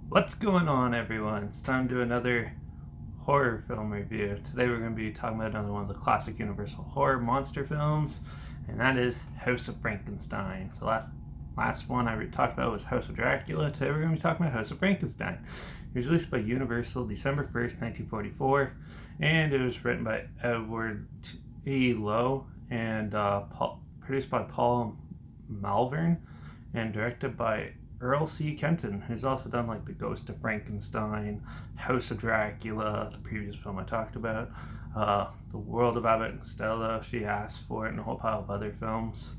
What's going on, everyone? It's time to do another horror film review. Today we're going to be talking about another one of the classic Universal horror monster films, and that is House of Frankenstein. So last one I talked about was House of Dracula. Today we're going to be talking about House of Frankenstein. It was released by Universal December 1st, 1944, and it was written by Edward E. Lowe and produced by Paul Malvern and directed by Earl C. Kenton, who's also done like The Ghost of Frankenstein, House of Dracula, the previous film I talked about, The World of Abbott and Costello, She Asked for It, and a whole pile of other films.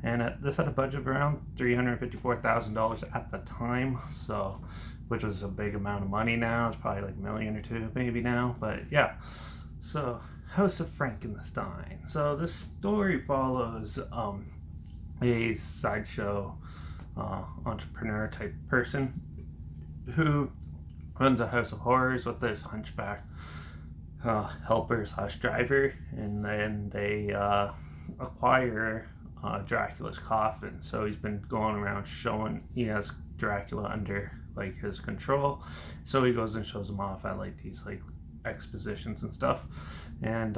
And this had a budget of around $354,000 at the time, so which was a big amount of money now. It's probably like a million or two maybe now, but yeah. So House of Frankenstein. So this story follows a sideshow entrepreneur type person who runs a house of horrors with this hunchback helper slash driver, and then they acquire Dracula's coffin. So he's been going around showing he has Dracula under like his control. So he goes and shows him off at like these like expositions and stuff. And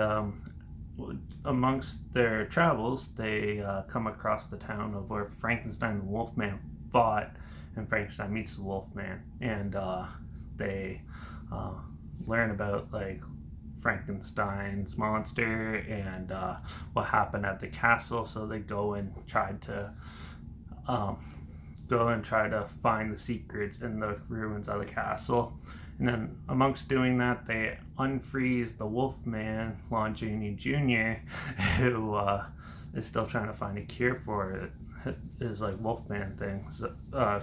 amongst their travels, they come across the town of where Frankenstein the Wolfman fought, and Frankenstein meets the Wolfman, and they uh, learn about like Frankenstein's monster and what happened at the castle. So they um, go and try to find the secrets in the ruins of the castle. And then, amongst doing that, they unfreeze the Wolfman, Lon Chaney Jr., who is still trying to find a cure for it. His like Wolfman thing,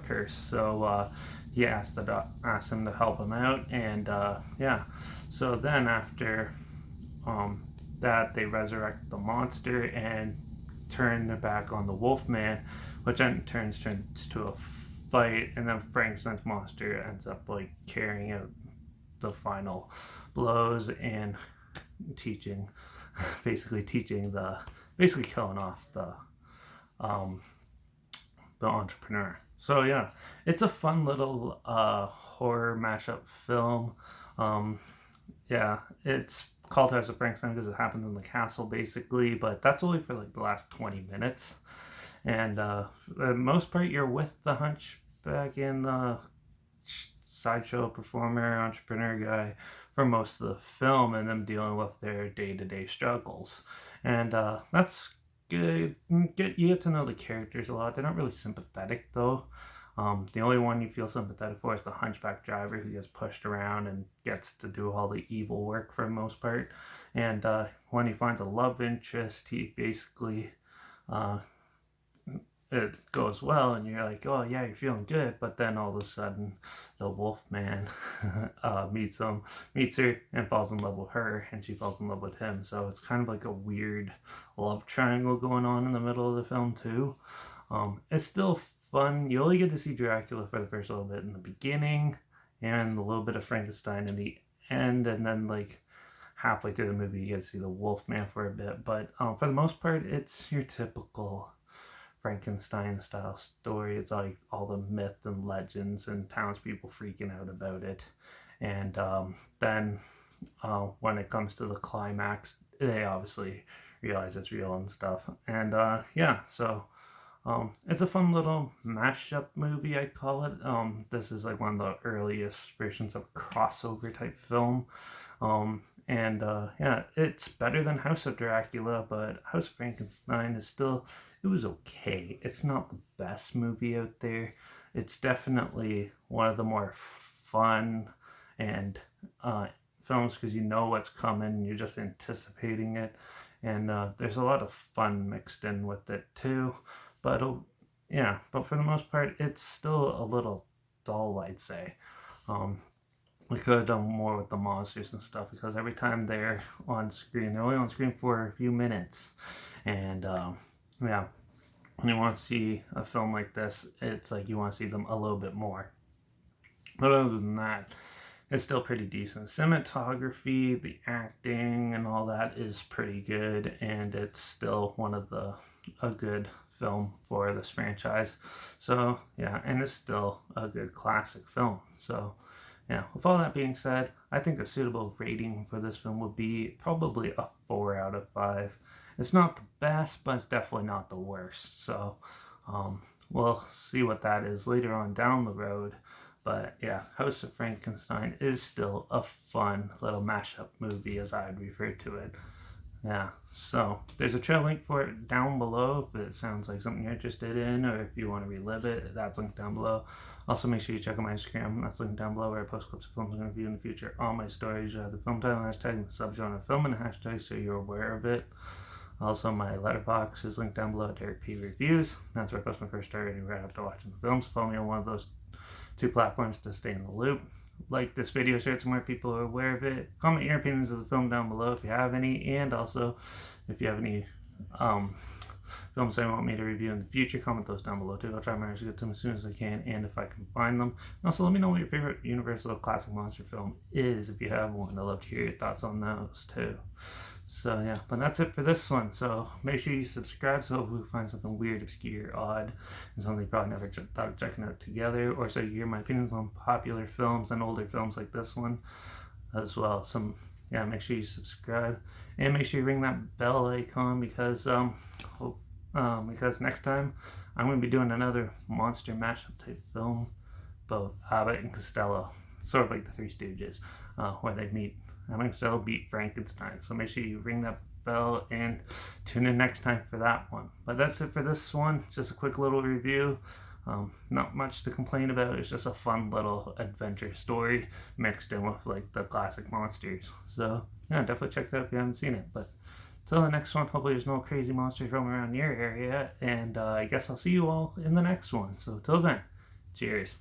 curse. So he asked him to help him out, and yeah. So then after that, they resurrect the monster and turn their back on the Wolfman, which then turns to a fight, and then Frankenstein's monster ends up like carrying out the final blows and teaching, basically killing off um, the entrepreneur. So yeah, it's a fun little horror mashup film. Um, yeah, it's called House of Frankenstein because it happens in the castle basically, but that's only for like the last 20 minutes. And for the most part, you're with the hunchback and the sideshow performer, entrepreneur guy for most of the film, and them dealing with their day-to-day struggles. And that's good. You get to know the characters a lot. They're not really sympathetic though. The only one you feel sympathetic for is the hunchback driver who gets pushed around and gets to do all the evil work for the most part. And when he finds a love interest, he basically it goes well, and you're like, oh yeah, you're feeling good. But then all of a sudden, the Wolfman meets her, and falls in love with her, and she falls in love with him. So it's kind of like a weird love triangle going on in the middle of the film too. It's still fun. You only get to see Dracula for the first little bit in the beginning, and a little bit of Frankenstein in the end, and then like halfway through the movie, you get to see the Wolfman for a bit. But for the most part, it's your typical Frankenstein style story. It's like all the myth and legends and townspeople freaking out about it. And then when it comes to the climax, they obviously realize it's real and stuff. And yeah, so it's a fun little mashup movie, I'd call it. This is like one of the earliest versions of crossover type film. And yeah, it's better than House of Dracula, but House of Frankenstein is still, it was okay. It's not the best movie out there. It's definitely one of the more fun and films because you know what's coming, you're just anticipating it, and there's a lot of fun mixed in with it too. But yeah, but for the most part, it's still a little dull, I'd say. We could have done more with the monsters and stuff because every time they're on screen, they're only on screen for a few minutes. And yeah, when you want to see a film like this, it's like you want to see them a little bit more. But other than that, it's still pretty decent. Cinematography, the acting, and all that is pretty good, and it's still a good film for this franchise. So yeah, and it's still a good classic film. So yeah, with all that being said, I think a suitable rating for this film would be probably a 4 out of 5. It's not the best, but it's definitely not the worst. So we'll see what that is later on down the road. But yeah, House of Frankenstein is still a fun little mashup movie, as I'd refer to it. Yeah, so there's a trail link for it down below if it sounds like something you're interested in, or if you want to relive it, that's linked down below. Also, make sure you check out my Instagram, that's linked down below, where I post clips of films I'm going to review in the future. All my stories, the film title hashtag, and the subgenre film and the hashtag, so you're aware of it. Also, my Letterbox is linked down below at Derek P Reviews. That's where I post my first story right after watching the films. Follow me on one of those 2 platforms to stay in the loop. Like this video, share it so more people are aware of it. Comment your opinions of the film down below if you have any, and also if you have any films that you want me to review in the future, comment those down below too. I'll try my best to get to them as soon as I can, and if I can find them. And also, let me know what your favorite Universal classic monster film is if you have one. I'd love to hear your thoughts on those too. So yeah, but that's it for this one. So make sure you subscribe so we find something weird, obscure, odd, and something you probably never thought of checking out together, or so you hear my opinions on popular films and older films like this one as well. So yeah, make sure you subscribe and make sure you ring that bell icon because next time I'm going to be doing another monster mashup type film about Abbott and Costello, sort of like the Three Stooges, where they meet. Abbott and Costello beat Frankenstein. So make sure you ring that bell and tune in next time for that one. But that's it for this one. It's just a quick little review. Not much to complain about. It's just a fun little adventure story mixed in with like the classic monsters. So yeah, definitely check it out if you haven't seen it. But till the next one, hopefully there's no crazy monsters roaming around your area. And I guess I'll see you all in the next one. So till then, cheers.